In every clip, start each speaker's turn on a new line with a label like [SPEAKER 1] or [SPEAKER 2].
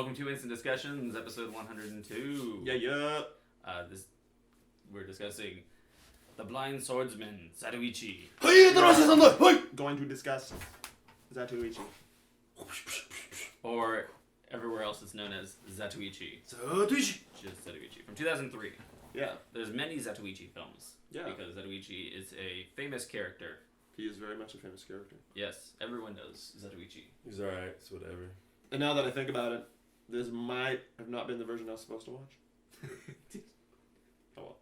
[SPEAKER 1] Welcome to Instant Discussions, episode 102.
[SPEAKER 2] Yeah.
[SPEAKER 1] We're discussing The Blind Swordsman, Zatoichi.
[SPEAKER 2] Going to discuss Zatoichi.
[SPEAKER 1] Or everywhere else it's known as Zatoichi. Just Zatoichi. From 2003.
[SPEAKER 2] Yeah.
[SPEAKER 1] There's many Zatoichi films.
[SPEAKER 2] Yeah.
[SPEAKER 1] Because Zatoichi is a famous character.
[SPEAKER 2] He is very much a famous character.
[SPEAKER 1] Yes, everyone knows Zatoichi.
[SPEAKER 3] He's alright, it's whatever.
[SPEAKER 2] And now that I think about it, this might have not been the version I was supposed to watch. Oh well.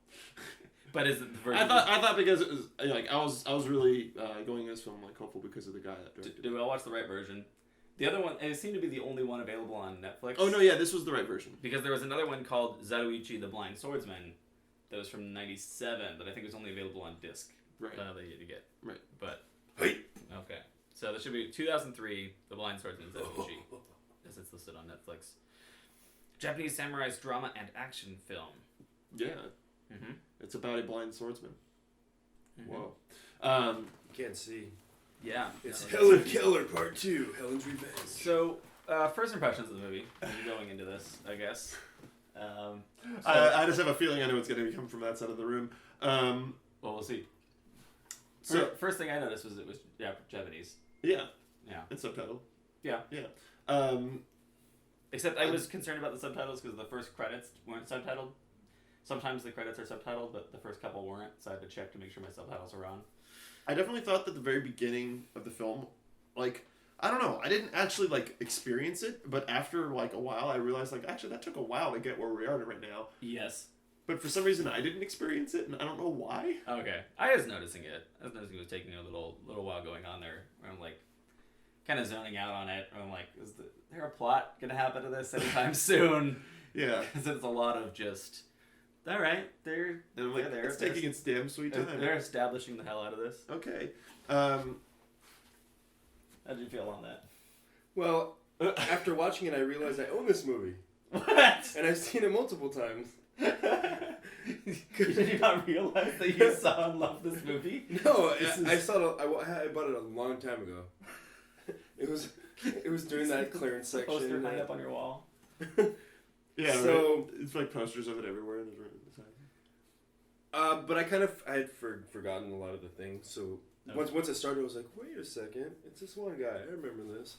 [SPEAKER 1] But is it the version?
[SPEAKER 2] I thought because it was like I was really going this film like hopeful because of the guy that directed.
[SPEAKER 1] Did we all watch the right version? The other one, it seemed to be the only one available on Netflix.
[SPEAKER 2] Oh no, yeah, this was the right version.
[SPEAKER 1] Because there was another one called Zatoichi the Blind Swordsman that was from '97 that I think was only available on disc.
[SPEAKER 2] Right.
[SPEAKER 1] That you had to get.
[SPEAKER 2] Right.
[SPEAKER 1] But
[SPEAKER 3] Hey.
[SPEAKER 1] okay, so this should be 2003, The Blind Swordsman Zatoichi, as it's listed on Netflix. Japanese samurai drama and action film.
[SPEAKER 2] Yeah.
[SPEAKER 1] Mm-hmm.
[SPEAKER 2] It's about a blind swordsman.
[SPEAKER 1] Mm-hmm.
[SPEAKER 2] Whoa.
[SPEAKER 3] You can't see.
[SPEAKER 1] Yeah.
[SPEAKER 3] It's
[SPEAKER 1] no,
[SPEAKER 3] Helen Keller Part 2, Helen's Revenge.
[SPEAKER 1] So, first impressions of the movie, as you're going into this, I guess.
[SPEAKER 2] I just have a feeling I know it's going to come from that side of the room.
[SPEAKER 1] Well, we'll see.
[SPEAKER 2] So
[SPEAKER 1] First thing I noticed was it was Japanese.
[SPEAKER 2] yeah,
[SPEAKER 1] Yeah.
[SPEAKER 2] it's subtitled.
[SPEAKER 1] Yeah.
[SPEAKER 2] Yeah.
[SPEAKER 1] Except I was concerned about the subtitles because the first credits weren't subtitled. Sometimes the credits are subtitled, but the first couple weren't, so I had to check to make sure my subtitles are on.
[SPEAKER 2] I definitely thought that the very beginning of the film, like, I don't know, I didn't actually, like, experience it, but after, like, a while, I realized, like, actually, that took a while to get where we are right now.
[SPEAKER 1] Yes.
[SPEAKER 2] But for some reason, I didn't experience it, and I don't know why.
[SPEAKER 1] Okay. I was noticing it. I was noticing it was taking a little while going on there. Where I'm, like, kind of zoning out on it. I'm like, is there a plot going to happen to this anytime soon?
[SPEAKER 2] Yeah.
[SPEAKER 1] Because it's a lot of just... All right, they're
[SPEAKER 2] like,
[SPEAKER 1] there.
[SPEAKER 2] It's taking its damn sweet time.
[SPEAKER 1] They're establishing the hell out of this.
[SPEAKER 2] Okay.
[SPEAKER 1] How did you feel on that?
[SPEAKER 3] Well, after watching it, I realized I own this movie.
[SPEAKER 1] What?
[SPEAKER 3] And I've seen it multiple times.
[SPEAKER 1] Did you not realize that you saw and loved this movie?
[SPEAKER 3] No, I saw it. I bought it a long time ago. It was during that clearance section.
[SPEAKER 1] Poster hung up on your wall.
[SPEAKER 2] Yeah,
[SPEAKER 3] so
[SPEAKER 2] right. It's like posters of it everywhere in his room.
[SPEAKER 3] but I had forgotten a lot of the things. So once it started, I was like, wait a second, it's this one guy. I remember this.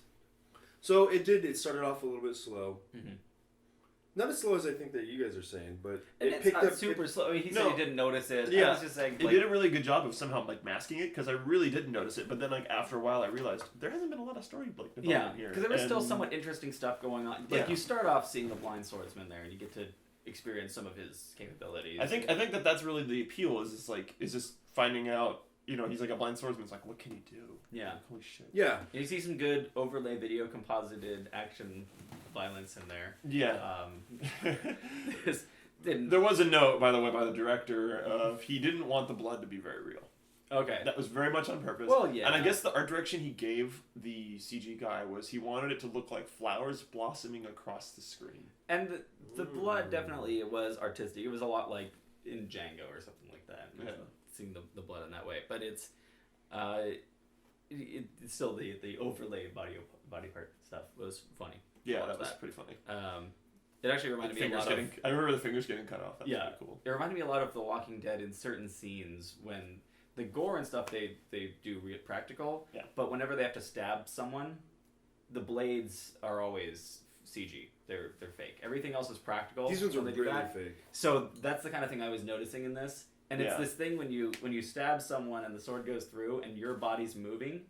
[SPEAKER 3] So it started off a little bit slow.
[SPEAKER 1] Mm-hmm.
[SPEAKER 3] Not as slow as I think that you guys are saying, but
[SPEAKER 1] It's
[SPEAKER 3] picked
[SPEAKER 1] not
[SPEAKER 3] up
[SPEAKER 1] super slow. I mean, he said
[SPEAKER 2] No.
[SPEAKER 1] he didn't notice it.
[SPEAKER 2] Yeah.
[SPEAKER 1] I was just saying,
[SPEAKER 2] It
[SPEAKER 1] like,
[SPEAKER 2] did a really good job of somehow like masking it because I really didn't notice it. But then like after a while, I realized there hasn't been a lot of story like development here.
[SPEAKER 1] because there was still somewhat interesting stuff going on. Like you start off seeing the blind swordsman there, and you get to experience some of his capabilities.
[SPEAKER 2] I think that's really the appeal is just finding out. You know, he's like a blind swordsman. It's like, what can he do?
[SPEAKER 1] Yeah.
[SPEAKER 2] Like, holy shit.
[SPEAKER 3] yeah.
[SPEAKER 1] You see some good overlay video composited action violence in there.
[SPEAKER 2] Yeah.
[SPEAKER 1] Didn't.
[SPEAKER 2] There was a note, by the way, by the director of he didn't want the blood to be very real.
[SPEAKER 1] Okay.
[SPEAKER 2] That was very much on purpose.
[SPEAKER 1] Well, yeah.
[SPEAKER 2] And I guess the art direction he gave the CG guy was he wanted it to look like flowers blossoming across the screen.
[SPEAKER 1] And the blood definitely was artistic. It was a lot like in Django or something like that.
[SPEAKER 2] Yeah.
[SPEAKER 1] Seeing the blood in that way, but it's still the overlay body part stuff was funny.
[SPEAKER 2] Yeah, that was pretty funny.
[SPEAKER 1] It actually reminded me a lot of.
[SPEAKER 2] I remember the fingers getting cut off. That was pretty cool.
[SPEAKER 1] It reminded me a lot of The Walking Dead in certain scenes when the gore and stuff they do practical.
[SPEAKER 2] Yeah.
[SPEAKER 1] But whenever they have to stab someone, the blades are always CG. They're fake. Everything else is practical.
[SPEAKER 3] These ones are
[SPEAKER 1] when they do
[SPEAKER 3] really
[SPEAKER 1] that.
[SPEAKER 3] fake.
[SPEAKER 1] So that's the kind of thing I was noticing in this. And it's this thing when you stab someone and the sword goes through and your body's moving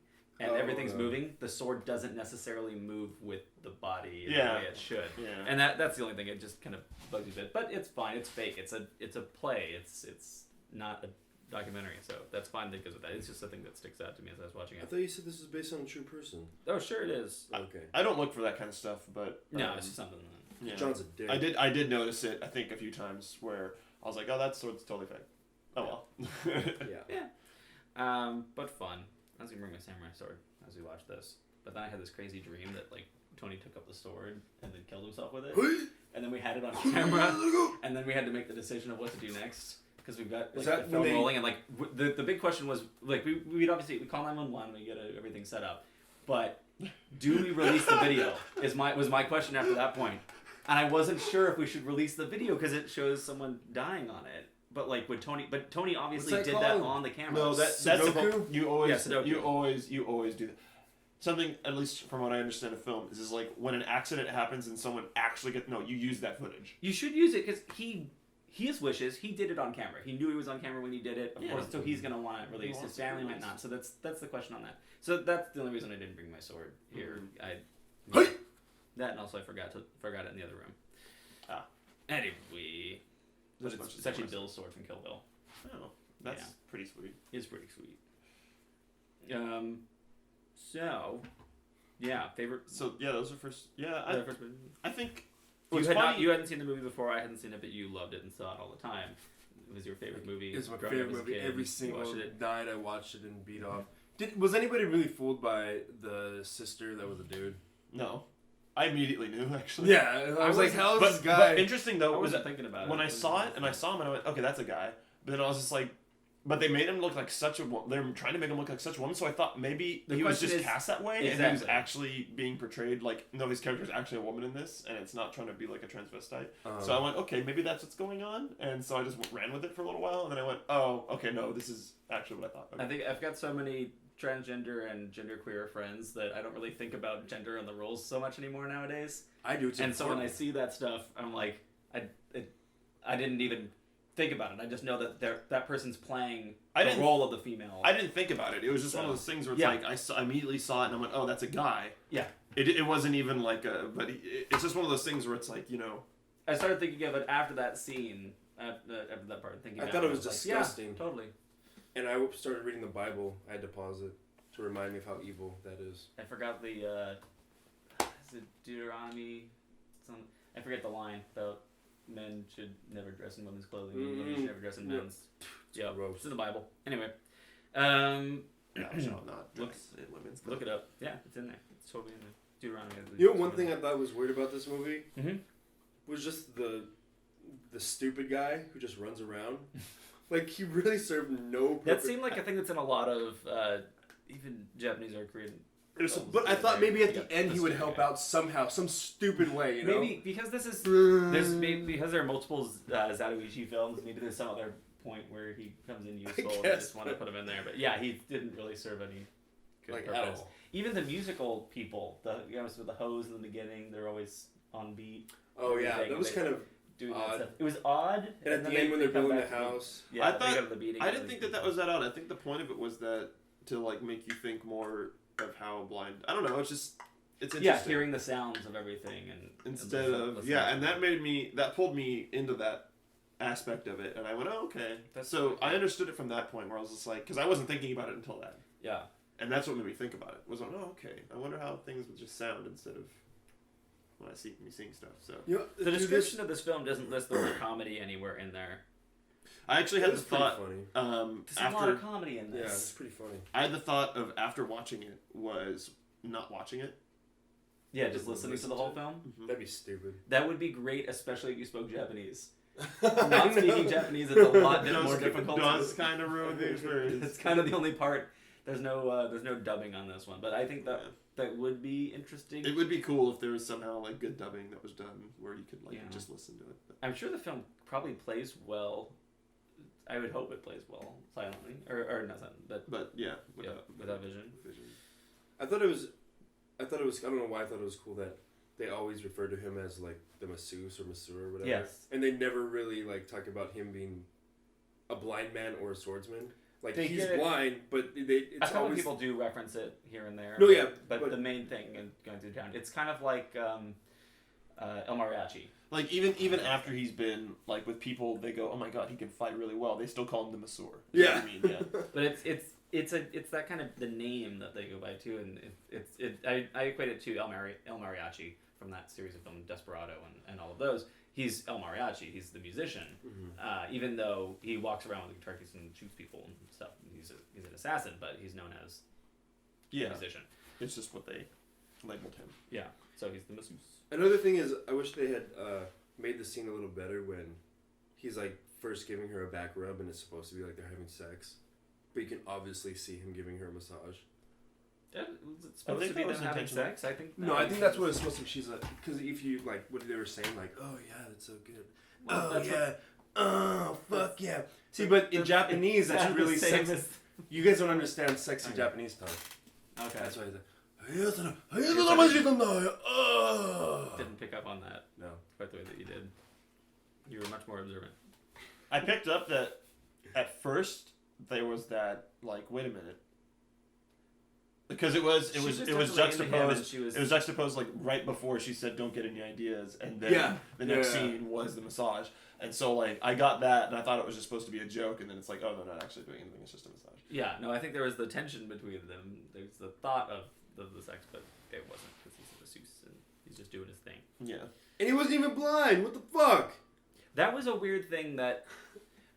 [SPEAKER 1] and everything's moving, the sword doesn't necessarily move with the body the way it should.
[SPEAKER 2] Yeah.
[SPEAKER 1] And that's the only thing. It just kind of bugs me a bit. But it's fine. It's fake. It's a play. It's not a documentary. So that's fine because of that. It's just a thing that sticks out to me as I was watching
[SPEAKER 3] I
[SPEAKER 1] it.
[SPEAKER 3] thought you said this was based on a true person.
[SPEAKER 1] Oh, sure it is.
[SPEAKER 3] Okay.
[SPEAKER 2] I don't look for that kind of stuff, but
[SPEAKER 1] No, it's just something.
[SPEAKER 2] yeah.
[SPEAKER 3] John's a dick.
[SPEAKER 2] I did notice it. I think a few times where I was like, oh, that sword's totally fake. Oh well.
[SPEAKER 3] Yeah.
[SPEAKER 1] But fun. I was gonna bring my samurai sword as we watched this, but then I had this crazy dream that like Tony took up the sword and then killed himself with it, and then we had it on camera, and then we had to make the decision of what to do next because we've got like, the film rolling, and like the big question was like we call 911, we get everything set up, but do we release the video? Was my question after that point, and I wasn't sure if we should release the video because it shows someone dying on it. But like with Tony, Tony obviously did that on the camera.
[SPEAKER 2] No, that's
[SPEAKER 3] Sudoku?
[SPEAKER 2] you always
[SPEAKER 1] Sudoku.
[SPEAKER 2] you always do that. Something, at least from what I understand of film, is like when an accident happens and someone actually you use that footage.
[SPEAKER 1] You should use it because his wishes, he did it on camera. He knew he was on camera when he did it, of course, so he's gonna want it released. His family might not. So that's the question on that. So that's the only reason I didn't bring my sword here. That and also I forgot it in the other room. Anyway. It's actually Bill's sword from Kill Bill.
[SPEAKER 2] Oh, that's pretty sweet.
[SPEAKER 1] It's pretty sweet. So, favorite.
[SPEAKER 2] So those are first. Yeah, I think
[SPEAKER 1] you hadn't seen the movie before. I hadn't seen it, but you loved it and saw it all the time. It was your favorite movie.
[SPEAKER 3] It's my
[SPEAKER 1] growing
[SPEAKER 3] favorite
[SPEAKER 1] up as a
[SPEAKER 3] movie.
[SPEAKER 1] kid.
[SPEAKER 3] Every
[SPEAKER 1] You
[SPEAKER 3] single
[SPEAKER 1] watched it.
[SPEAKER 3] night I watched it and beat off. Was anybody really fooled by the sister that was a dude?
[SPEAKER 2] no. I immediately knew actually.
[SPEAKER 3] Yeah, I was like, how is this guy?
[SPEAKER 2] But interesting though,
[SPEAKER 1] I
[SPEAKER 2] was
[SPEAKER 1] wasn't thinking about it.
[SPEAKER 2] when I saw it and I saw him and I went, okay, that's a guy. But then I was just like, but they made him look like such a woman. They're trying to make him look like such a woman. So I thought maybe he was just cast that way, and he was actually being portrayed like no, this character is actually a woman in this, and it's not trying to be like a transvestite. So I went, okay, maybe that's what's going on, and so I just ran with it for a little while, and then I went, oh, okay, no, this is actually what I thought. Okay.
[SPEAKER 1] I think I've got so many transgender and genderqueer friends that I don't really think about gender and the roles so much anymore nowadays.
[SPEAKER 3] I do too.
[SPEAKER 1] And so when I see that stuff, I'm like, I didn't even think about it. I just know that that person's playing the role of the female.
[SPEAKER 2] I didn't think about it. It was just one of those things where it's like I immediately saw it and I went, oh, that's a guy.
[SPEAKER 1] Yeah.
[SPEAKER 2] It wasn't even like it's just one of those things where it's like,
[SPEAKER 1] I started thinking of it after that scene, after that part.
[SPEAKER 3] I thought it was disgusting.
[SPEAKER 1] Like, yeah, totally.
[SPEAKER 3] And I started reading the Bible. I had to pause it to remind me of how evil that is.
[SPEAKER 1] I forgot the is it Deuteronomy? I forget the line about men should never dress in women's clothing. Women should never dress in men's. Yeah, it's in the Bible. Anyway,
[SPEAKER 2] shall not dress in women's clothing.
[SPEAKER 1] Look it up. Yeah, it's in there. It's totally in there. Deuteronomy.
[SPEAKER 3] You know, one thing I thought was weird about this movie
[SPEAKER 1] Mm-hmm.
[SPEAKER 3] was just the stupid guy who just runs around. Like, he really served no purpose.
[SPEAKER 1] That seemed like a thing that's in a lot of even Japanese or Korean.
[SPEAKER 3] But I thought maybe at the end he would help out somehow, some stupid way, you know?
[SPEAKER 1] Maybe because because there are multiple Zatoichi films, maybe there's some other point where he comes in useful and I just want to put him in there. But yeah, he didn't really serve any good purpose.
[SPEAKER 3] At all.
[SPEAKER 1] Even the musical people, with the hose in the beginning, they're always on beat.
[SPEAKER 3] Oh yeah, that was kind of
[SPEAKER 1] doing odd. That stuff. It was odd.
[SPEAKER 3] And at the end when they're building the house.
[SPEAKER 1] I didn't
[SPEAKER 2] think that was that odd. I think the point of it was that to like make you think more of how blind. I don't know. It's interesting.
[SPEAKER 1] Yeah, hearing the sounds of everything and
[SPEAKER 2] instead of and that pulled me into that aspect of it, and I went, oh, okay. So I understood it from that point where I was just like, because I wasn't thinking about it until then.
[SPEAKER 1] Yeah.
[SPEAKER 2] And that's what made me think about it. Was like, oh, okay. I wonder how things would just sound instead of when I see me seeing stuff. So
[SPEAKER 1] the description of this film doesn't list the word comedy anywhere in there.
[SPEAKER 2] I actually had the thought.
[SPEAKER 3] Funny.
[SPEAKER 1] There's a lot of comedy in this.
[SPEAKER 3] Yeah, it's pretty funny.
[SPEAKER 2] I had the thought of after watching it was not watching it.
[SPEAKER 1] Yeah, just listening to the whole film.
[SPEAKER 2] Mm-hmm.
[SPEAKER 3] That'd be stupid.
[SPEAKER 1] That would be great, especially if you spoke Japanese. Not speaking Japanese is a lot more difficult.
[SPEAKER 2] It does kind of ruin the experience.
[SPEAKER 1] It's kind of the only part. There's no dubbing on this one, but I think that would be interesting.
[SPEAKER 2] It would be cool if there was somehow like good dubbing that was done where you could just listen to it. But
[SPEAKER 1] I'm sure the film probably plays well. I would hope it plays well silently, or not silently, but
[SPEAKER 2] yeah,
[SPEAKER 1] without vision.
[SPEAKER 3] I thought it was. I don't know why I thought it was cool that they always refer to him as like the masseuse or masseur or whatever.
[SPEAKER 1] Yes.
[SPEAKER 3] And they never really like talk about him being a blind man or a swordsman. Like he's blind, but it's
[SPEAKER 1] a couple
[SPEAKER 3] always...
[SPEAKER 1] people do reference it here and there.
[SPEAKER 3] No, yeah,
[SPEAKER 1] but the main thing in going through town, it's kind of like El Mariachi.
[SPEAKER 2] Like even after he's been like with people, they go, "Oh my God, he can fight really well." They still call him the masseur. You know what I mean? Yeah.
[SPEAKER 1] But it's that kind of the name that they go by too, and I equate it to El Mariachi from that series of film Desperado and all of those. He's El Mariachi. He's the musician, even though he walks around with a guitar case and shoots people and stuff. He's an assassin, but he's known as the musician.
[SPEAKER 2] It's just what they labeled him.
[SPEAKER 1] Yeah. So he's the masseuse.
[SPEAKER 3] Another thing is, I wish they had made the scene a little better when he's like first giving her a back rub and it's supposed to be like they're having sex, but you can obviously see him giving her a massage.
[SPEAKER 1] Was it supposed to be them having sex? I think.
[SPEAKER 3] No, I think that's what it's supposed to be. She's like, because if you like what they were saying, like, oh yeah, that's so good. Well, oh yeah. Oh fuck yeah. See, but in Japanese, that's really sexy. You guys don't understand sexy Japanese tongue.
[SPEAKER 1] Okay.
[SPEAKER 3] That's why he's like.
[SPEAKER 1] Didn't pick up on that.
[SPEAKER 3] No.
[SPEAKER 1] Quite the way that you did. You were much more observant.
[SPEAKER 2] I picked up that at first there was that like, wait a minute. Because it was juxtaposed. It was juxtaposed like right before she said, "Don't get any ideas," and then the next scene was the massage. And so like I got that, and I thought it was just supposed to be a joke, and then it's like, oh, they're not actually doing anything; it's just a massage.
[SPEAKER 1] Yeah, no, I think there was the tension between them. There's the thought of the sex, but it wasn't because he's a masseuse and he's just doing his thing.
[SPEAKER 2] Yeah,
[SPEAKER 3] and he wasn't even blind. What the fuck?
[SPEAKER 1] That was a weird thing.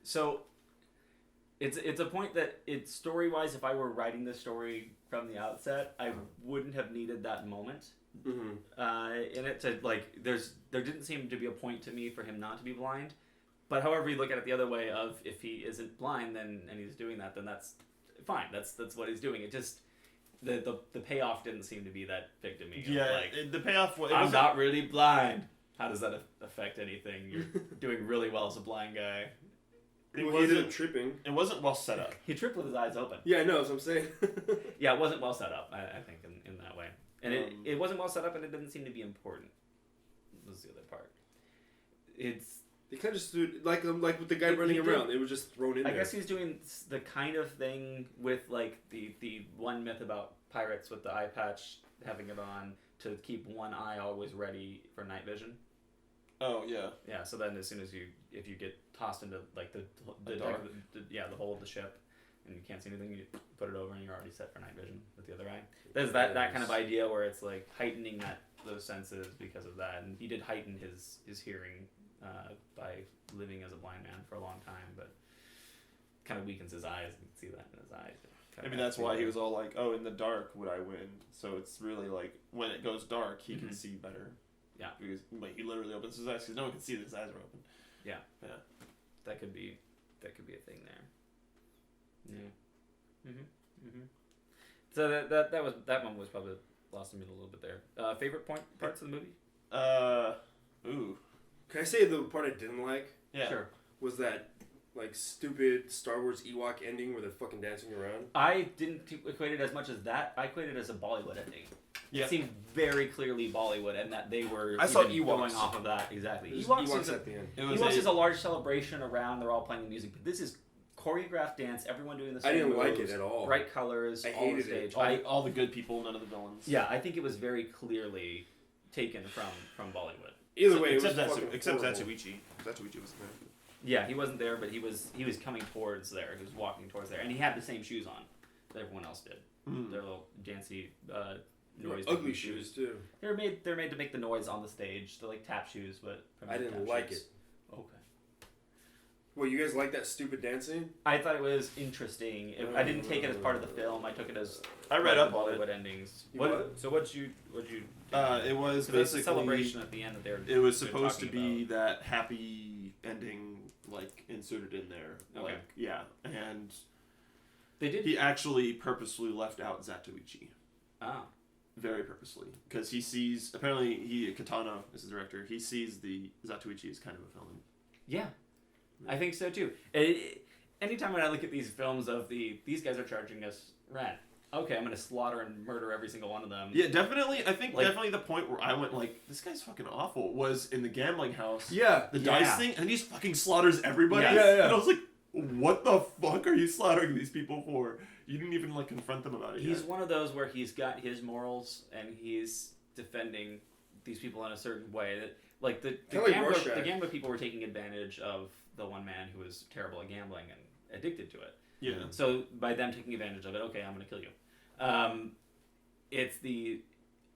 [SPEAKER 1] So it's a point that it's story-wise. If I were writing this story from the outset, I wouldn't have needed that moment in it to like. There didn't seem to be a point to me for him not to be blind. But however you look at it the other way of if he isn't blind and he's doing that, then that's fine. That's what he's doing. It just the payoff didn't seem to be that big to me.
[SPEAKER 2] Yeah,
[SPEAKER 1] like,
[SPEAKER 2] the payoff.
[SPEAKER 1] I'm not really blind. How does that affect anything? You're doing really well as a blind guy.
[SPEAKER 3] He wasn't tripping.
[SPEAKER 2] It wasn't well set up.
[SPEAKER 1] He tripped with his eyes open.
[SPEAKER 3] Yeah, I know. That's what I'm saying.
[SPEAKER 1] Yeah, it wasn't well set up. I think in that way, and it wasn't well set up, and it didn't seem to be important. Was the other part.
[SPEAKER 3] They kind of just do like with the guy running around. They were just thrown in.
[SPEAKER 1] I guess he's doing the kind of thing with like the one myth about pirates with the eye patch, having it on to keep one eye always ready for night vision.
[SPEAKER 2] Oh yeah.
[SPEAKER 1] Yeah. So then, as soon as if you get tossed into like the
[SPEAKER 2] dark,
[SPEAKER 1] the hole of the ship, and you can't see anything, you put it over and you're already set for night vision with the other eye. There's that kind of idea where it's like heightening those senses because of that, and he did heighten his hearing by living as a blind man for a long time, but kind of weakens his eyes. You can see that in his eyes.
[SPEAKER 2] Maybe that's why he was all like, "Oh, in the dark would I win?" So it's really like when it goes dark, he can see better.
[SPEAKER 1] Yeah,
[SPEAKER 2] because like he literally opens his eyes because no one can see that his eyes are open.
[SPEAKER 1] Yeah, yeah, that could be a thing there. Yeah. So that one was probably lost in me a little bit there. Favorite parts of the movie?
[SPEAKER 2] Ooh.
[SPEAKER 3] Can I say the part I didn't like?
[SPEAKER 2] Yeah.
[SPEAKER 1] Sure.
[SPEAKER 3] Was that like stupid Star Wars Ewok ending where they're fucking dancing around?
[SPEAKER 1] I didn't equate it as much as that. I equated it as a Bollywood ending.
[SPEAKER 2] Yeah.
[SPEAKER 1] It seemed very clearly Bollywood, and that they were going off of that. Exactly.
[SPEAKER 3] Ewoks at the end.
[SPEAKER 1] Ewoks is a large celebration around. They're all playing music, but this is choreographed dance. Everyone doing the same
[SPEAKER 3] I didn't
[SPEAKER 1] moves,
[SPEAKER 3] like it at all.
[SPEAKER 1] Bright colors.
[SPEAKER 3] I
[SPEAKER 1] all
[SPEAKER 3] hated
[SPEAKER 1] stage.
[SPEAKER 3] it.
[SPEAKER 2] All the good people, none of the villains.
[SPEAKER 1] Yeah, I think it was very clearly taken from Bollywood.
[SPEAKER 3] Either way,
[SPEAKER 2] except
[SPEAKER 3] except
[SPEAKER 2] Zatoichi. Zatoichi was there.
[SPEAKER 1] Yeah, he wasn't there, but he was coming towards there. He was walking towards there, and he had the same shoes on that everyone else did. Their little dancy noise.
[SPEAKER 3] Ugly shoes too.
[SPEAKER 1] They're made to make the noise on the stage. They're like tap shoes, but
[SPEAKER 3] I didn't like it.
[SPEAKER 1] Okay.
[SPEAKER 3] Well, you guys like that stupid dancing?
[SPEAKER 1] I thought it was interesting. I didn't take it as part of the film. I took it as
[SPEAKER 2] I read up on
[SPEAKER 1] Bollywood
[SPEAKER 2] it.
[SPEAKER 1] endings.
[SPEAKER 3] So
[SPEAKER 1] what'd you?
[SPEAKER 2] It was basically
[SPEAKER 1] a celebration at the end that they were.
[SPEAKER 2] It was supposed to be that happy ending, like inserted in there.
[SPEAKER 1] Okay.
[SPEAKER 2] Like, yeah, and
[SPEAKER 1] they did.
[SPEAKER 2] He actually purposely left out Zatoichi.
[SPEAKER 1] Ah.
[SPEAKER 2] Very purposely, because he sees. Apparently, Katana is the director. He sees the Zatoichi as kind of a villain.
[SPEAKER 1] Yeah, I think so too. Anytime when I look at these films of these guys are charging us rent. Okay, I'm gonna slaughter and murder every single one of them.
[SPEAKER 2] Yeah, definitely. I think definitely the point where I went like, this guy's fucking awful was in the gambling house.
[SPEAKER 3] Yeah,
[SPEAKER 2] the dice thing, and he just fucking slaughters everybody.
[SPEAKER 1] Yes.
[SPEAKER 3] Yeah.
[SPEAKER 2] And I was like, what the fuck are you slaughtering these people for? You didn't even like confront them about it.
[SPEAKER 1] He's
[SPEAKER 2] yet.
[SPEAKER 1] one of those where he's got his morals and he's defending these people in a certain way. That like the gambler people were taking advantage of the one man who was terrible at gambling and addicted to it.
[SPEAKER 2] Yeah.
[SPEAKER 1] So by them taking advantage of it, okay, I'm going to kill you. It's the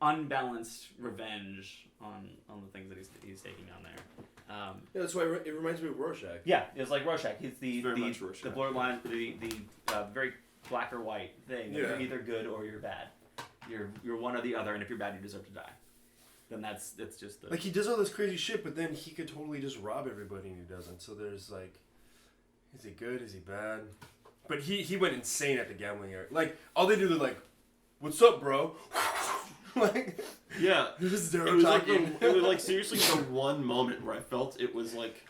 [SPEAKER 1] unbalanced revenge on the things that he's taking down there.
[SPEAKER 3] Yeah, that's why it reminds me of Rorschach.
[SPEAKER 1] Yeah, it's like Rorschach. He's the blurred line, the very black or white thing.
[SPEAKER 3] Yeah.
[SPEAKER 1] You're either good or you're bad. You're one or the other, and if you're bad, you deserve to die. Then it's just the...
[SPEAKER 3] Like, he does all this crazy shit, but then he could totally just rob everybody, and he doesn't. So there's like, is he good? Is he bad? But he went insane at the gambling area. Like, all they do is like "What's up, bro?" Like,
[SPEAKER 2] yeah,
[SPEAKER 3] there's zero
[SPEAKER 2] it was
[SPEAKER 3] talking.
[SPEAKER 2] it was like seriously the one moment where I felt it was like,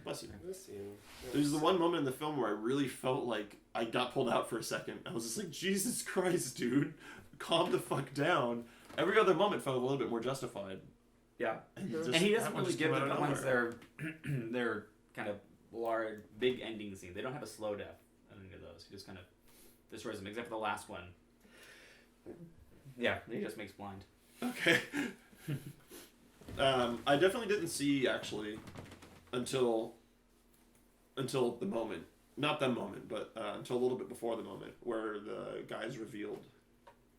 [SPEAKER 2] bless you. There's the one moment in the film where I really felt like I got pulled out for a second. I was just like, Jesus Christ, dude, calm the fuck down. Every other moment felt a little bit more justified.
[SPEAKER 1] Yeah,
[SPEAKER 2] and
[SPEAKER 1] he doesn't really give the ones that are they're kind of large, big ending scene. They don't have a slow death in any of those. He just kind of destroys them, except for the last one. Yeah, he just makes blind.
[SPEAKER 2] Okay. I definitely didn't see actually until the moment, not that moment, but until a little bit before the moment where the guy's revealed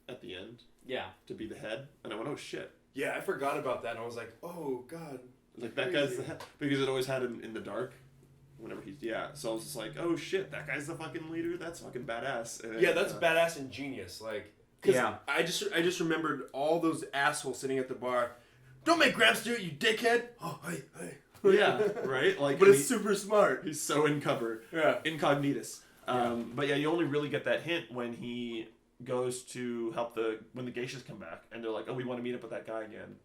[SPEAKER 2] at the end.
[SPEAKER 1] Yeah.
[SPEAKER 2] To be the head, and I went, oh shit.
[SPEAKER 3] Yeah, I forgot about that, and I was like, oh god.
[SPEAKER 2] Like that guy's the head, because it always had him in the dark. Whenever he's so I was just like, oh shit, that guy's the fucking leader. That's fucking badass. And,
[SPEAKER 3] yeah, that's badass and genius. Like, yeah, I just remembered all those assholes sitting at the bar. Don't make Gramps do it, you dickhead. Oh, hey.
[SPEAKER 2] Yeah, right. Like,
[SPEAKER 3] but it's super smart.
[SPEAKER 2] He's so in cover.
[SPEAKER 3] Yeah,
[SPEAKER 2] incognitus. But yeah, you only really get that hint when he goes to help when the geishas come back, and they're like, oh, we want to meet up with that guy again.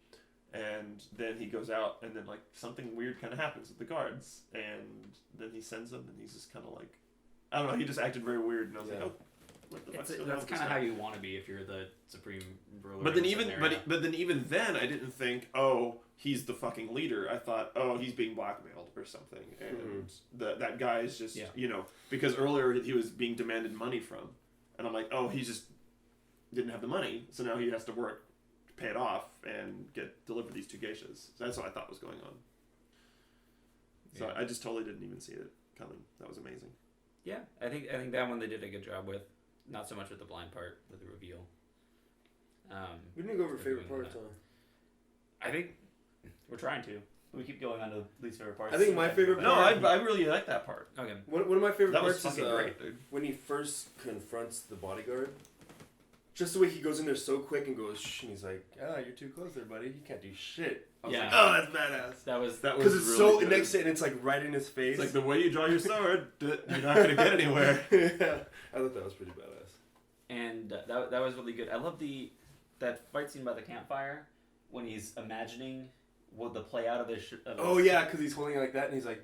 [SPEAKER 2] And then he goes out, and then like something weird kind of happens with the guards, and then he sends them, and he's just kind of like, I don't know, he just acted very weird, and I was like, oh, what the fuck's going on?
[SPEAKER 1] That's kind of how you want to be if you're the supreme ruler.
[SPEAKER 2] But then even then, I didn't think, oh, he's the fucking leader. I thought, oh, he's being blackmailed or something, and that guy is just, because earlier he was being demanded money from, and I'm like, oh, he just didn't have the money, so now he has to work. Pay it off and deliver these two geishas. So that's what I thought was going on. So I just totally didn't even see it coming. That was amazing.
[SPEAKER 1] Yeah, I think that one they did a good job with. Not so much with the blind part, with the reveal.
[SPEAKER 3] We didn't go over favorite parts, huh?
[SPEAKER 1] I think we're trying to. We keep going on to least favorite parts.
[SPEAKER 3] I think my favorite part...
[SPEAKER 2] No, I really like that part.
[SPEAKER 1] Okay.
[SPEAKER 3] One of my favorite parts
[SPEAKER 2] is great, dude.
[SPEAKER 3] When he first confronts the bodyguard. Just the way he goes in there so quick and goes, shh, and he's like, you're too close there, buddy. You can't do shit. I was like, oh, that's badass.
[SPEAKER 1] That was
[SPEAKER 3] because it's really so good. Next and it's like right in his face.
[SPEAKER 2] It's like the way you draw your sword, you're not gonna get anywhere.
[SPEAKER 3] Yeah, I thought that was pretty badass.
[SPEAKER 1] And that was really good. I love that fight scene by the campfire when he's imagining what the play out of this.
[SPEAKER 3] Yeah, because he's holding it like that, and he's like,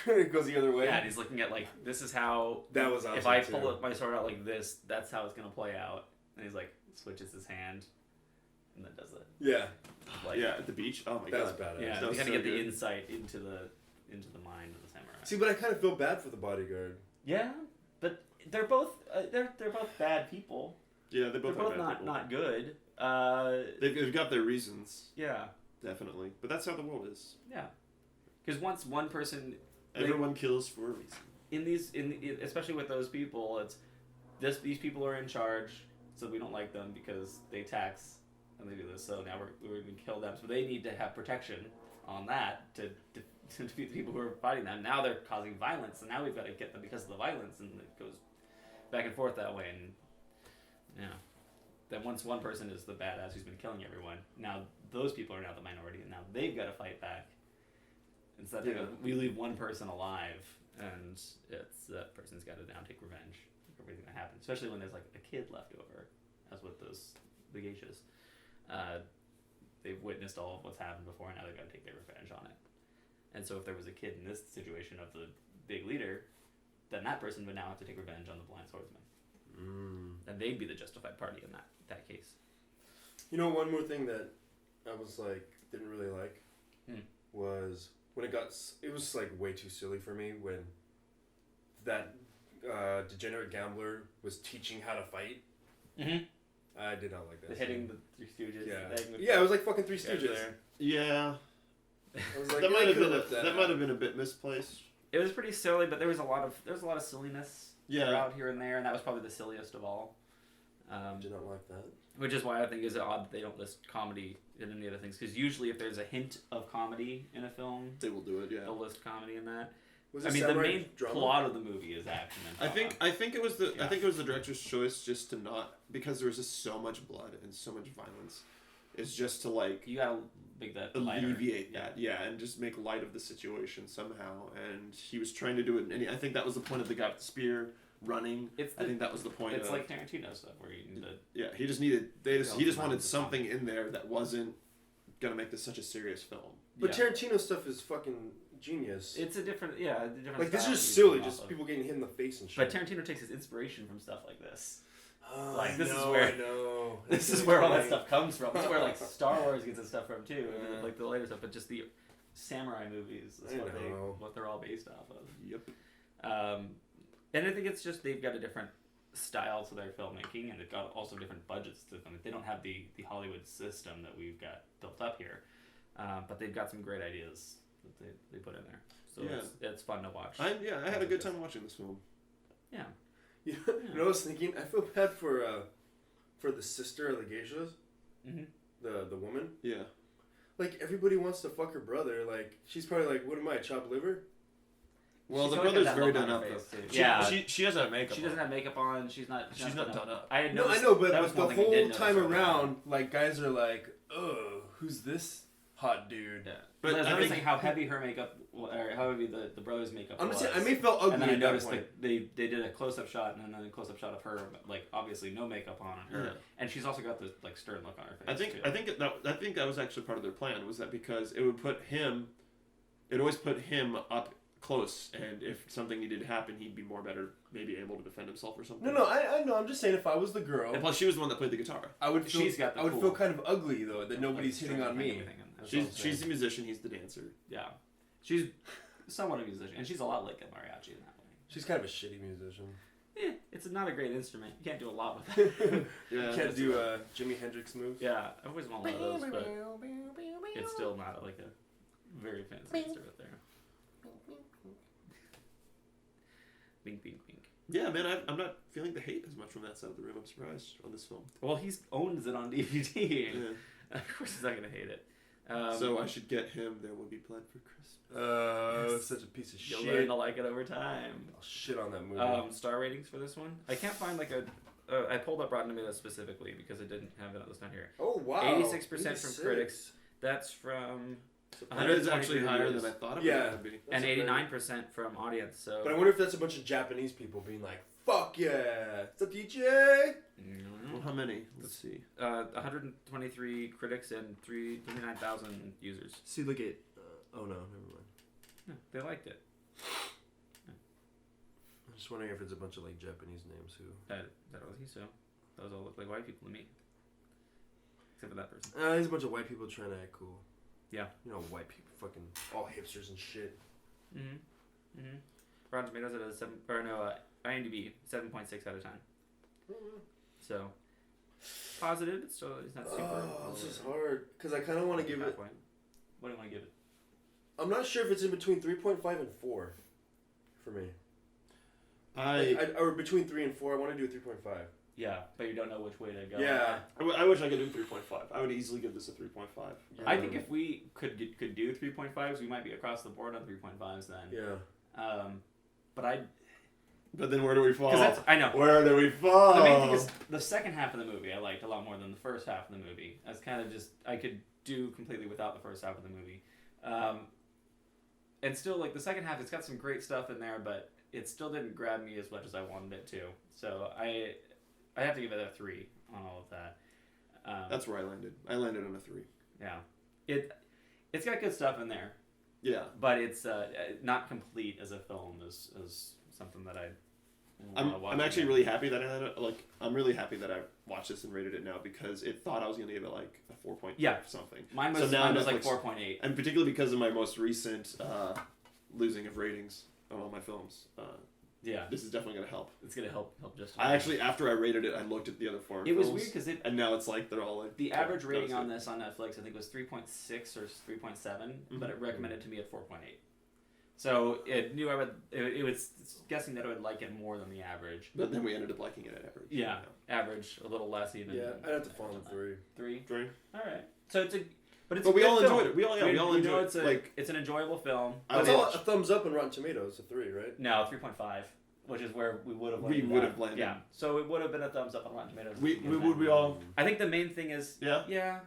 [SPEAKER 3] and it goes the other way.
[SPEAKER 1] Yeah, and he's looking at like, this is how.
[SPEAKER 3] That was awesome.
[SPEAKER 1] If I pull my sword out like this, that's how it's gonna play out. And he's like, switches his hand, and then does it.
[SPEAKER 3] Yeah.
[SPEAKER 2] Like, at the beach. Oh my god.
[SPEAKER 3] That's badass.
[SPEAKER 1] Yeah, you kind of get the insight into the mind of the samurai.
[SPEAKER 3] See, but I kind of feel bad for the bodyguard.
[SPEAKER 1] Yeah, but they're both they're both bad people.
[SPEAKER 2] Yeah, they're both
[SPEAKER 1] not good.
[SPEAKER 2] They've got their reasons.
[SPEAKER 1] Yeah.
[SPEAKER 2] Definitely, but that's how the world is.
[SPEAKER 1] Yeah. Because once one person,
[SPEAKER 2] everyone kills for a reason.
[SPEAKER 1] Especially with those people, these people are in charge. So we don't like them because they tax and they do this. So now we're going to kill them. So they need to have protection on that to defeat the people who are fighting them. Now they're causing violence, and now we've got to get them because of the violence, and it goes back and forth that way. And then once one person is the badass who's been killing everyone, now those people are now the minority, and now they've got to fight back. Instead, we leave one person alive, and that person's got to now take revenge. Everything's gonna happen, especially when there's like a kid left over, as with the geishas. They've witnessed all of what's happened before, and now they've got to take their revenge on it. And so, if there was a kid in this situation of the big leader, then that person would now have to take revenge on the blind swordsman, and they'd be the justified party in that case.
[SPEAKER 3] You know, one more thing that I was like didn't really like was when it was like way too silly for me when that. Degenerate gambler was teaching how to fight.
[SPEAKER 1] Mm-hmm.
[SPEAKER 3] I did not like that.
[SPEAKER 1] Hitting the Three Stooges.
[SPEAKER 3] Yeah, it was like fucking Three Stooges.
[SPEAKER 2] Yeah.
[SPEAKER 3] I was like,
[SPEAKER 2] that might have been a bit misplaced.
[SPEAKER 1] It was pretty silly, but there was a lot of silliness throughout here and there, and that was probably the silliest of all.
[SPEAKER 3] Did not like that.
[SPEAKER 1] Which is why I think it's odd that they don't list comedy in any other things, because usually if there's a hint of comedy in a film,
[SPEAKER 2] they will do it. Yeah,
[SPEAKER 1] they'll list comedy in that.
[SPEAKER 3] The main
[SPEAKER 1] plot of the movie is action and drama.
[SPEAKER 2] I think it was the director's choice just to not, because there was just so much blood and so much violence. It's just to like
[SPEAKER 1] you gotta make that
[SPEAKER 2] alleviate that, and just make light of the situation somehow. And he was trying to do it, and I think that was the point of the guy with the spear running. I think that was the point.
[SPEAKER 1] It's like Tarantino stuff where you need to.
[SPEAKER 2] Yeah, he just needed. He just wanted something in there that wasn't gonna make this such a serious film.
[SPEAKER 3] But Tarantino stuff is fucking genius.
[SPEAKER 1] It's a different
[SPEAKER 3] Like this is just silly, just people getting hit in the face and shit.
[SPEAKER 1] But Tarantino takes his inspiration from stuff like this.
[SPEAKER 3] Like
[SPEAKER 1] this is where all that stuff comes from. This is where like Star Wars gets its stuff from too, and like the later stuff. But just the samurai movies is what they're all based off of.
[SPEAKER 2] Yep.
[SPEAKER 1] And I think it's just they've got a different style to their filmmaking, and they've got also different budgets to them. They don't have the Hollywood system that we've got built up here, but they've got some great ideas that they put in there. So it's fun to watch.
[SPEAKER 2] I had a good time watching this film.
[SPEAKER 1] Yeah.
[SPEAKER 3] You know, I was thinking, I feel bad for the sister of the geishas, the woman.
[SPEAKER 2] Yeah.
[SPEAKER 3] Like everybody wants to fuck her brother. Like she's probably like, what am I, chopped liver?
[SPEAKER 2] Well, the brother's very done up. She doesn't have makeup.
[SPEAKER 1] She doesn't have makeup on. She's not
[SPEAKER 2] done up.
[SPEAKER 3] I know, but the whole time around, like guys are like, "Oh, who's this hot dude?"
[SPEAKER 1] Yeah. But I was noticing how heavy her makeup, or how heavy the brother's makeup was.
[SPEAKER 3] I may felt ugly.
[SPEAKER 1] And then I noticed that they did a close-up shot and then a close-up shot of her, like obviously no makeup on her, and she's also got this like stern look on her face.
[SPEAKER 2] I think that was actually part of their plan. Was that because it would always put him up close, and if something needed to happen, he'd be more better, maybe able to defend himself or something.
[SPEAKER 3] No, I know. I'm just saying, if I was the girl,
[SPEAKER 2] and plus she was the one that played the guitar,
[SPEAKER 3] I would feel kind of ugly though that nobody's hitting on me.
[SPEAKER 2] She's the musician, he's the dancer.
[SPEAKER 1] Yeah, she's somewhat a musician, and she's a lot like a mariachi in that way.
[SPEAKER 3] She's kind of a shitty musician.
[SPEAKER 1] Yeah, it's not a great instrument. You can't do a lot with it.
[SPEAKER 3] You can't do Jimi Hendrix moves.
[SPEAKER 1] Yeah, I always want one of those, but it's still not like a very fancy instrument there. Bink, bink, bink.
[SPEAKER 2] Yeah, man, I'm not feeling the hate as much from that side of the room. I'm surprised on this film.
[SPEAKER 1] Well, he owns it on DVD. Yeah. Of course he's not going to hate it.
[SPEAKER 2] So I should get him There Will Be Blood for Christmas.
[SPEAKER 3] Such a piece of shit.
[SPEAKER 1] You'll learn to like it over time.
[SPEAKER 3] I'll shit on that movie.
[SPEAKER 1] Star ratings for this one? I can't find like I pulled up Rotten Tomatoes specifically because I didn't have it listed here.
[SPEAKER 3] Oh, wow.
[SPEAKER 1] 86% from critics. That's from...
[SPEAKER 2] That is actually higher than I thought it would be.
[SPEAKER 1] And 89% from audience. So.
[SPEAKER 3] But I wonder if that's a bunch of Japanese people being like, "Fuck yeah, Zatoichi!"
[SPEAKER 2] Well, how many? Let's see.
[SPEAKER 1] 123 critics and 39,000 users.
[SPEAKER 3] See, look at. Oh no, never mind.
[SPEAKER 1] No, they liked it.
[SPEAKER 3] I'm just wondering if it's a bunch of like Japanese names who.
[SPEAKER 1] That was he so. Those all look like white people to me. Except for that person.
[SPEAKER 3] There's a bunch of white people trying to act cool.
[SPEAKER 1] Yeah.
[SPEAKER 3] You know, white people, fucking all hipsters and shit.
[SPEAKER 1] Rotten Tomatoes at IMDb 7.6 out of 10. So positive. It's not super.
[SPEAKER 3] Oh, this is hard because I kind of want to give it.
[SPEAKER 1] What do you want to give it?
[SPEAKER 3] I'm not sure if it's in between 3.5 and 4 for me. Or between 3 and 4. I want to do a 3.5.
[SPEAKER 1] Yeah, but you don't know which way to go.
[SPEAKER 3] Yeah.
[SPEAKER 2] I wish I could do 3.5. I would easily give this a 3.5.
[SPEAKER 1] I think if we could do 3.5s, we might be across the board on 3.5s then.
[SPEAKER 3] Yeah.
[SPEAKER 2] But then where do we fall?
[SPEAKER 1] I know.
[SPEAKER 2] Where do we fall?
[SPEAKER 1] The main thing is the second half of the movie I liked a lot more than the first half of the movie. I was kind of just, I could do completely without the first half of the movie. And still, like, the second half, it's got some great stuff in there, but it still didn't grab me as much as I wanted it to. So I have to give it a 3 on all of that.
[SPEAKER 2] That's where I landed. I landed on a 3.
[SPEAKER 1] Yeah. It's got good stuff in there.
[SPEAKER 2] Yeah.
[SPEAKER 1] But it's not complete as a film as something that
[SPEAKER 2] I'm actually really happy that I'm really happy that I watched this and rated it now because it thought I was going to give it like a 4.5 or something.
[SPEAKER 1] Mine was like 4.8.
[SPEAKER 2] And particularly because of my most recent losing of ratings on all my films. This is definitely going to help.
[SPEAKER 1] It's going to help just.
[SPEAKER 2] I actually, after I rated it, I looked at the other foreign films.
[SPEAKER 1] It was weird because
[SPEAKER 2] and now it's like they're all like.
[SPEAKER 1] The average rating on this on Netflix, I think, was 3.6 or 3.7, but it recommended to me at 4.8. So it knew I would. It was guessing that I would like it more than the average.
[SPEAKER 2] But then we ended up liking it at average.
[SPEAKER 1] Yeah, average, a little less even.
[SPEAKER 3] Yeah, I'd have to fall on 3.
[SPEAKER 1] 3.
[SPEAKER 2] 3.
[SPEAKER 1] All right. So it's a. But
[SPEAKER 2] we all enjoyed it. We all enjoyed
[SPEAKER 1] it. It's an enjoyable film.
[SPEAKER 3] It's all a thumbs up on Rotten Tomatoes, a 3, right?
[SPEAKER 1] No, 3.5, which is where we would have landed.
[SPEAKER 2] We would have landed.
[SPEAKER 1] Yeah. So it would have been a thumbs up on Rotten Tomatoes.
[SPEAKER 2] We all.
[SPEAKER 1] I think the main thing is.
[SPEAKER 2] Yeah.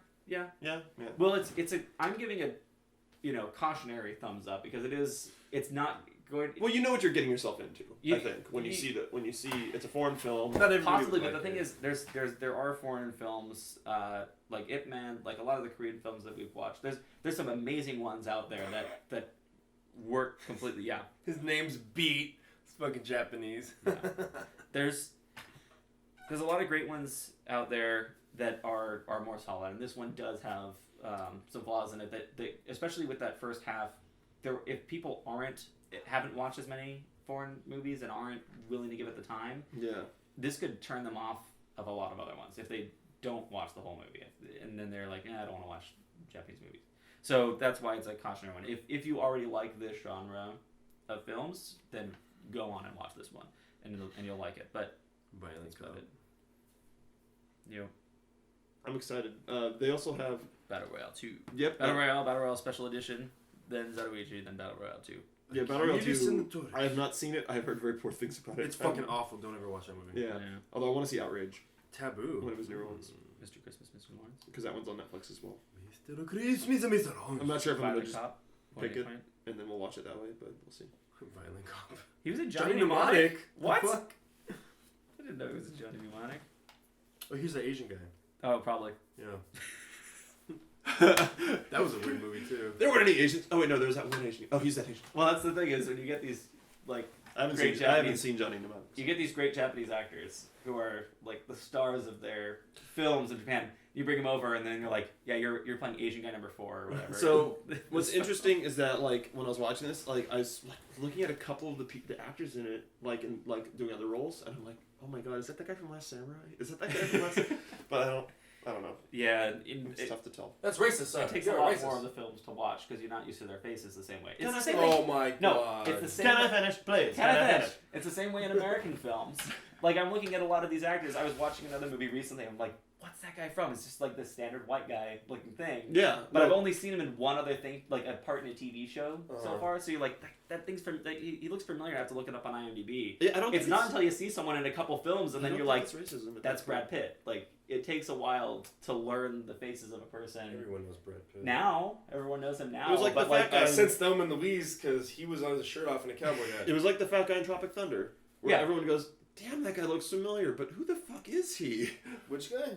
[SPEAKER 1] Well, I'm giving a, cautionary thumbs up because it's not going.
[SPEAKER 2] Well, you know what you're getting yourself into. I think when you see it's a foreign film.
[SPEAKER 3] Not everybody
[SPEAKER 1] Possibly,
[SPEAKER 3] would
[SPEAKER 1] but the
[SPEAKER 3] like
[SPEAKER 1] thing
[SPEAKER 3] it.
[SPEAKER 1] is, there are foreign films like Ip Man, like a lot of the Korean films that we've watched. There's some amazing ones out there that work completely. Yeah,
[SPEAKER 3] His name's Beat. It's fucking Japanese.
[SPEAKER 1] Yeah. There's a lot of great ones out there that are more solid, and this one does have some flaws in it. That especially with that first half, if people haven't watched as many foreign movies and aren't willing to give it the time, this could turn them off of a lot of other ones if they don't watch the whole movie, and then they're like, I don't want to watch Japanese movies. So that's why it's a cautionary one. If you already like this genre of films, then go on and watch this one, and you'll like it. But
[SPEAKER 3] Violent Cop.
[SPEAKER 2] I'm excited. They also have
[SPEAKER 1] Battle Royale 2.
[SPEAKER 2] Yep.
[SPEAKER 1] Battle Royale Special Edition, then Zatoichi, then Battle Royale 2.
[SPEAKER 2] Yeah, Battle Royale 2. I have not seen it. I have heard very poor things about it.
[SPEAKER 3] It's fucking awful. Don't ever watch that movie.
[SPEAKER 2] Yeah. Although I want to see Outrage.
[SPEAKER 3] Taboo.
[SPEAKER 2] When it was New Orleans.
[SPEAKER 1] Mr. Christmas, Mr. Lawrence.
[SPEAKER 2] Because that one's on Netflix as well.
[SPEAKER 3] Mr. Christmas, Mr.
[SPEAKER 2] I'm not sure if I'm going to just
[SPEAKER 1] Cop.
[SPEAKER 2] pick it, and then we'll watch it that way, but we'll see.
[SPEAKER 3] Violent Cop.
[SPEAKER 1] He was a
[SPEAKER 3] Johnny
[SPEAKER 1] Johnny
[SPEAKER 3] Mnemonic.
[SPEAKER 1] Mnemonic.
[SPEAKER 3] What?
[SPEAKER 1] What? I didn't know he was a Johnny Mnemonic.
[SPEAKER 3] Oh, he's the Asian guy.
[SPEAKER 1] Oh, probably.
[SPEAKER 3] Yeah. That was a weird movie too.
[SPEAKER 2] There weren't any Asians. Oh wait, no, there was that one Asian. Oh, he's that Asian.
[SPEAKER 1] Well, that's the thing is when you get these like
[SPEAKER 2] I haven't seen Johnny Mnemonic.
[SPEAKER 1] You get these great Japanese actors who are like the stars of their films in Japan. You bring them over, and then you're like, yeah, you're playing Asian guy number 4 or whatever.
[SPEAKER 2] So what's interesting is that like when I was watching this, like I was like looking at a couple of the actors in it, like in like doing other roles, and I'm like, oh my god, is that the guy from Last Samurai? Is that guy from Last? But I don't know.
[SPEAKER 1] Yeah,
[SPEAKER 2] it's tough to tell.
[SPEAKER 3] That's racist, son.
[SPEAKER 1] It takes a lot more of the films to watch because you're not used to their faces the same way. It's the same
[SPEAKER 3] Oh
[SPEAKER 1] way.
[SPEAKER 3] my god.
[SPEAKER 1] No, it's the same.
[SPEAKER 2] Can
[SPEAKER 1] way.
[SPEAKER 2] I finish, please?
[SPEAKER 1] Can I finish? It's the same way in American films. Like I'm looking at a lot of these actors. I was watching another movie recently. I'm like, what's that guy from? It's just like the standard white guy looking thing.
[SPEAKER 2] Yeah,
[SPEAKER 1] But I've only seen him in one other thing, like a part in a TV show so far. So you're like, that thing's from. He looks familiar. I have to look it up on IMDb.
[SPEAKER 2] Yeah, I don't.
[SPEAKER 1] It's not until you see someone in a couple films and then you're like,
[SPEAKER 2] racism.
[SPEAKER 1] that's Brad Pitt. Like it takes a while to learn the faces of a person.
[SPEAKER 3] Everyone knows Brad Pitt.
[SPEAKER 1] Now everyone knows him now.
[SPEAKER 2] It was like
[SPEAKER 1] but
[SPEAKER 2] the fat guy.
[SPEAKER 3] Since Thelma and Louise, because he was on his shirt off in a cowboy hat.
[SPEAKER 2] It was like the fat guy in Tropic Thunder, where
[SPEAKER 1] Yeah.
[SPEAKER 2] everyone goes, "Damn, that guy looks familiar," but who the fuck is he?
[SPEAKER 3] Which guy?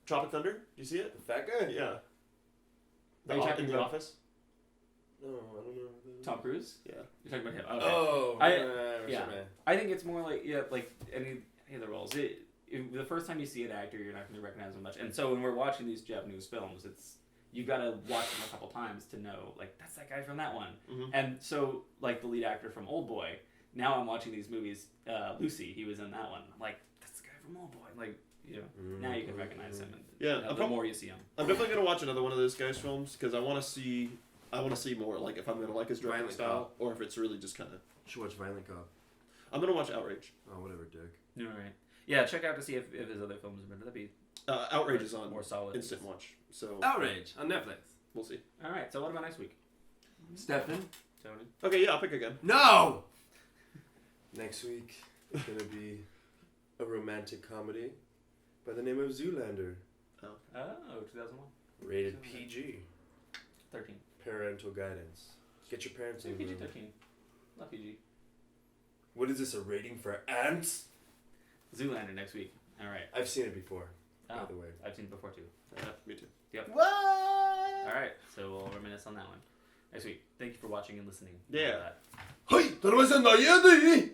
[SPEAKER 2] Tropic Thunder? Do you see it?
[SPEAKER 3] The fat guy?
[SPEAKER 2] Yeah.
[SPEAKER 1] Are you talking
[SPEAKER 2] in the
[SPEAKER 1] about-
[SPEAKER 2] Office?
[SPEAKER 3] No, I don't know.
[SPEAKER 1] Tom Cruise?
[SPEAKER 2] Yeah.
[SPEAKER 1] You're talking about him. Okay.
[SPEAKER 3] Oh,
[SPEAKER 1] yeah. I think it's more like like any of the roles. The first time you see an actor, you're not going to recognize him much. And so when we're watching these Japanese films, you got to watch them a couple times to know like that's that guy from that one.
[SPEAKER 2] Mm-hmm.
[SPEAKER 1] And so like the lead actor from Old Boy. Now I'm watching these movies. Lucy, he was in that one. I'm like, that's the guy from Old Boy. Like, now you can recognize him. And,
[SPEAKER 2] Yeah,
[SPEAKER 1] the more you see him.
[SPEAKER 2] I'm definitely gonna watch another one of those guys' films because I want to see more like if I'm gonna like his directing
[SPEAKER 3] Violent
[SPEAKER 2] style
[SPEAKER 3] Cop.
[SPEAKER 2] or if it's really just kind of.
[SPEAKER 3] You should watch Violent Cop.
[SPEAKER 2] I'm gonna watch Outrage.
[SPEAKER 3] Oh, whatever, dick.
[SPEAKER 1] All right. Yeah, check out to see if his other films have been. That'd be
[SPEAKER 2] Outrage is on
[SPEAKER 1] more solid.
[SPEAKER 2] Instant Watch. So
[SPEAKER 3] Outrage on Netflix.
[SPEAKER 2] we'll see.
[SPEAKER 1] All right. So what about next week,
[SPEAKER 3] Steffan?
[SPEAKER 1] Tony?
[SPEAKER 2] Okay, yeah, I'll pick again.
[SPEAKER 3] No! Next week is going to be a romantic comedy by the name of Zoolander.
[SPEAKER 1] Oh, 2001.
[SPEAKER 3] Rated PG.
[SPEAKER 1] 13.
[SPEAKER 3] Parental guidance. Get your parents in the
[SPEAKER 1] PG
[SPEAKER 3] room.
[SPEAKER 1] 13. Not PG.
[SPEAKER 3] What is this, a rating for ants?
[SPEAKER 1] Zoolander next week. All right.
[SPEAKER 3] I've seen it before, by
[SPEAKER 1] Oh,
[SPEAKER 3] the way.
[SPEAKER 1] I've seen it before too.
[SPEAKER 2] Yeah, me too.
[SPEAKER 3] What?
[SPEAKER 1] All right. So we'll reminisce on that one next week. Thank you for watching and listening.
[SPEAKER 2] Yeah.
[SPEAKER 3] Hey, 誰もせんの家でいい